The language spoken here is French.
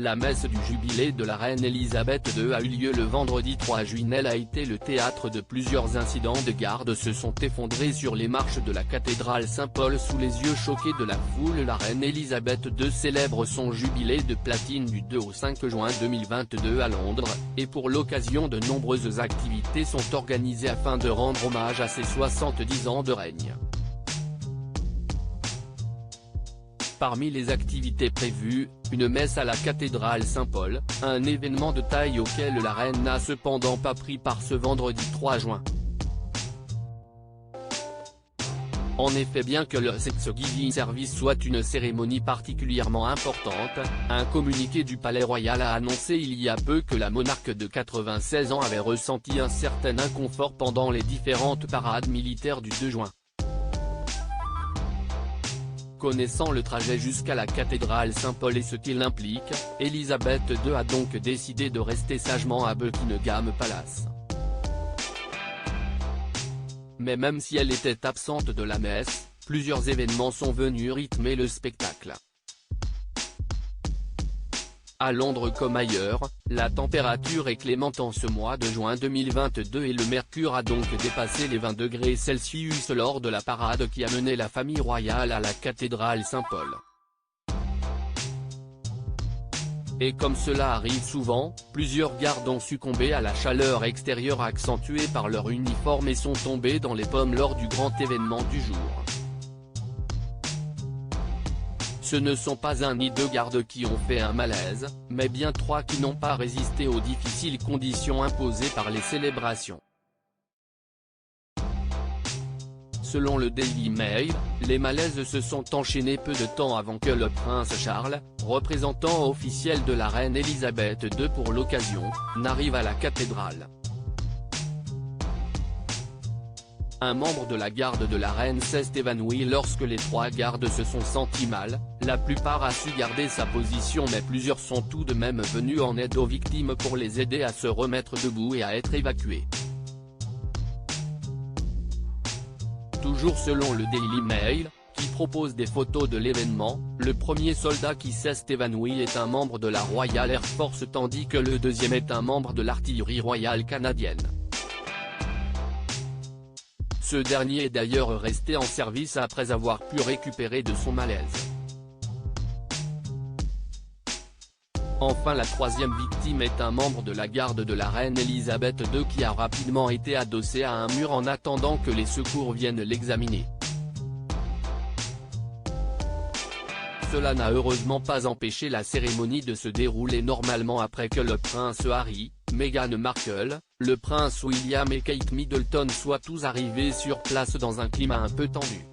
La messe du jubilé de la reine Elisabeth II a eu lieu le vendredi 3 juin. Elle a été le théâtre de plusieurs incidents. Des gardes se sont effondrés sur les marches de la cathédrale Saint-Paul sous les yeux choqués de la foule. La reine Elisabeth II célèbre son jubilé de platine du 2 au 5 juin 2022 à Londres, et pour l'occasion de nombreuses activités sont organisées afin de rendre hommage à ses 70 ans de règne. Parmi les activités prévues, une messe à la cathédrale Saint-Paul, un événement de taille auquel la reine n'a cependant pas pris part ce vendredi 3 juin. En effet, bien que le Thanksgiving Service soit une cérémonie particulièrement importante, un communiqué du Palais Royal a annoncé il y a peu que la monarque de 96 ans avait ressenti un certain inconfort pendant les différentes parades militaires du 2 juin. Connaissant le trajet jusqu'à la cathédrale Saint-Paul et ce qu'il implique, Elisabeth II a donc décidé de rester sagement à Buckingham Palace. Mais même si elle était absente de la messe, plusieurs événements sont venus rythmer le spectacle. À Londres comme ailleurs, la température est clémente en ce mois de juin 2022 et le mercure a donc dépassé les 20 degrés Celsius lors de la parade qui a mené la famille royale à la cathédrale Saint-Paul. Et comme cela arrive souvent, plusieurs gardes ont succombé à la chaleur extérieure accentuée par leur uniforme et sont tombés dans les pommes lors du grand événement du jour. Ce ne sont pas un ni deux gardes qui ont fait un malaise, mais bien trois qui n'ont pas résisté aux difficiles conditions imposées par les célébrations. Selon le Daily Mail, les malaises se sont enchaînés peu de temps avant que le prince Charles, représentant officiel de la reine Elisabeth II pour l'occasion, n'arrive à la cathédrale. Un membre de la garde de la reine s'est évanoui lorsque les trois gardes se sont sentis mal. La plupart a su garder sa position mais plusieurs sont tout de même venus en aide aux victimes pour les aider à se remettre debout et à être évacués. Toujours selon le Daily Mail, qui propose des photos de l'événement, le premier soldat qui s'est évanoui est un membre de la Royal Air Force tandis que le deuxième est un membre de l'artillerie royale canadienne. Ce dernier est d'ailleurs resté en service après avoir pu récupérer de son malaise. Enfin, la troisième victime est un membre de la garde de la reine Elisabeth II qui a rapidement été adossé à un mur en attendant que les secours viennent l'examiner. Cela n'a heureusement pas empêché la cérémonie de se dérouler normalement après que le prince Harry, Meghan Markle, le prince William et Kate Middleton soient tous arrivés sur place dans un climat un peu tendu.